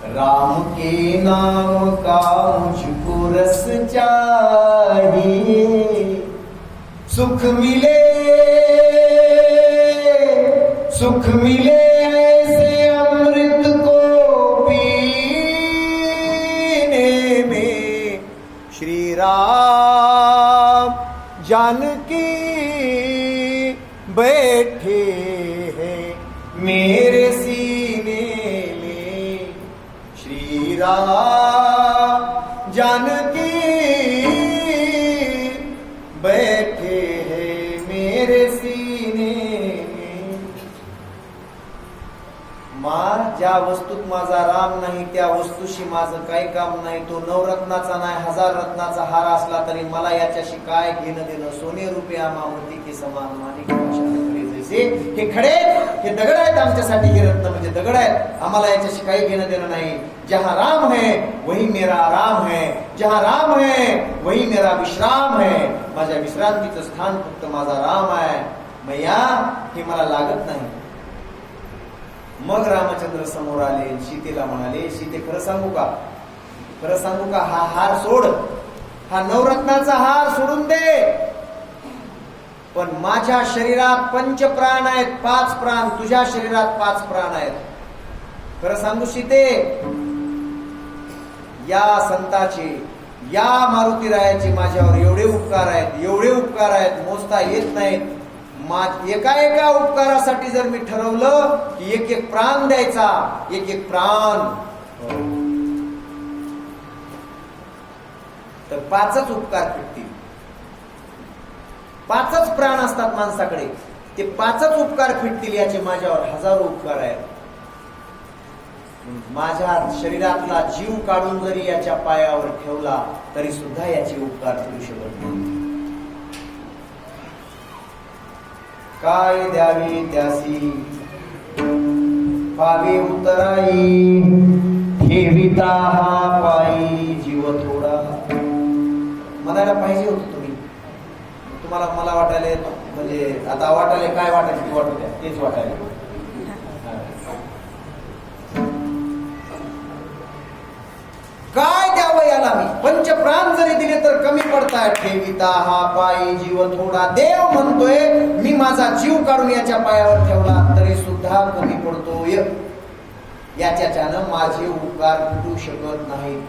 राम के नाम का मुझको रस चाहिए, सुख मिले ऐसे अमृत को पीने में। श्री राम जानकी बैठे हैं मेरे सीने में। श्री राम जानकी बैठे हैं मेरे सीने में। ज्या वस्तूत माझा राम नाही त्या वस्तूशी माझं काही काम नाही। तो नवरत्नाचा नाही, 1000 रत्नाचा हार असला तरी मला याच्याशी काय घेणं देणं। सोने रुपया मामूर्ती के समान मानिक जैसे। हे खडे हे दगड आहेत आमच्यासाठी, हे रत्न म्हणजे दगड आहेत, आम्हाला याच्याशी काही घेणं देणं नाही। जहां राम है वही मेरा आराम है, जहां राम है वही मेरा विश्राम है। माझ्या विश्रांतीचं स्थान फक्त माझा राम आहे। मैया हे मला लागत नाही। मग रामचंद्र समोर आले, सीतेला म्हणाले, सीते खरं सांगू का, हा हार सोड, हा नवरत्नाचा हार सोडून दे, पण माझ्या शरीरात 5 प्राण आहेत, 5 प्राण, तुझ्या शरीरात 5 प्राण आहेत। खरं सांगू सीते, या संताचे, या मारुतीरायाचे माझ्यावर एवढे उपकार आहेत मोजता येत नाहीत। एका उपकारासाठी जर मी ठरवलं की एक प्राण द्यायचा, एक प्राण, तर 5च उपकार फिटतील। 5च प्राण असतात माणसाकडे, ते 5च उपकार फिटतील। याचे माझ्यावर हजारो उपकार आहेत। माझ्या शरीरातला जीव काढून जरी याच्या पायावर ठेवला तरी सुद्धा याचे उपकार फिरू शकत नाही। काय द्यावी त्यासी पावे उतराई, ठेविता हा पायी जीव थोडा। म्हणायला पाहिजे होतं तुम्ही, मला वाटायला, म्हणजे आता वाटायला काय वाटायचं ते वाटू द्या, तेच वाटायला। काय द्यावं याला मी, 5 प्राण जरी दिले तर कमी पडताय। ठेविता हा पायी जीव थोडा, देव म्हणतोय मी माझा जीव काढून याच्या पायावर ठेवला तरी सुद्धा कमी पडतोय। याच्यानं माझे उपकार तुटू शकत नाहीत।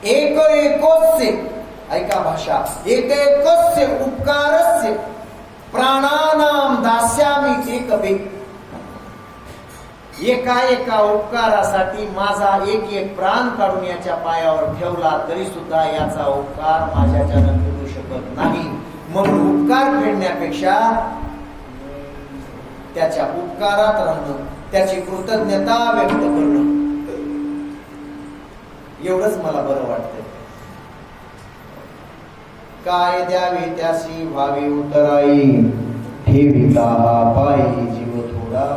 एकोस्य, ऐका भाषा, एकोस्य उपकारस्य प्राणानाम दास्यामी ते कवे। एका उपकारासाठी माझा एक प्राण काढून याच्या पायावर ठेवला तरी सुद्धा याचा उपकार माझ्याच्यानं फेडू शकत नाही। म्हणून उपकार फेडण्यापेक्षा त्याच्या उपकारात राहणं, त्याची कृतज्ञता व्यक्त करणं, एवढंच मला बरं वाटतंय। काय द्यावे त्यासी व्हावे उतराई, ठेविता पायी जीव थोडा।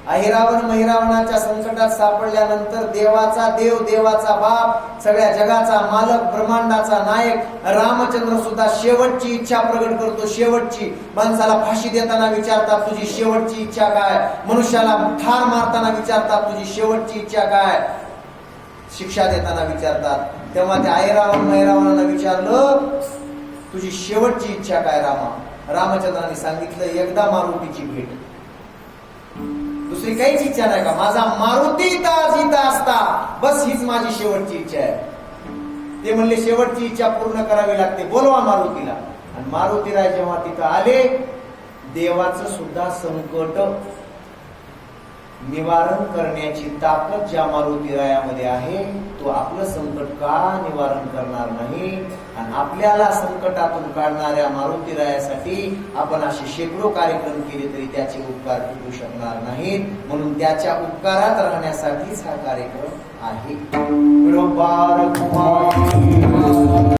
अहिरावण महिरावणाच्या संकटात सापडल्यानंतर देवाचा देव, देवाचा बाप, सगळ्या जगाचा मालक, ब्रह्मांडाचा नायक रामचंद्र सुद्धा शेवटची इच्छा प्रगट करतो। शेवटची, माणसाला फाशी देताना विचारतात तुझी शेवटची इच्छा काय, मनुष्याला ठार मारताना विचारतात तुझी शेवटची इच्छा काय, शिक्षा देताना विचारतात। तेव्हा त्या अहिरावण महिरावणाला विचारलं तुझी शेवटची इच्छा काय रामा। रामचंद्राने सांगितलं एकदा मारुतीची भेट, दुसरी काहीच इच्छा नाही का, माझा मारुती जिथं असता बस हीच माझी शेवटची इच्छा आहे। ते म्हणले शेवटची इच्छा पूर्ण करावी लागते, बोलवा मारुतीला। आणि मारुतीराय जेव्हा तिथं आले, देवाचं सुद्धा संकट निवारण करण्याची ताकद ज्या मारुतीरायामध्ये आहे, तो आपलं संकट का निवारण करणार नाही। आणि आपल्याला संकटातून काढणाऱ्या मारुतीरायासाठी आपण असे शेकडो कार्यक्रम केले तरी त्याचे उपकार फिटू शकणार नाहीत। म्हणून त्याच्या उपकारात राहण्यासाठीच हा कार्यक्रम आहे।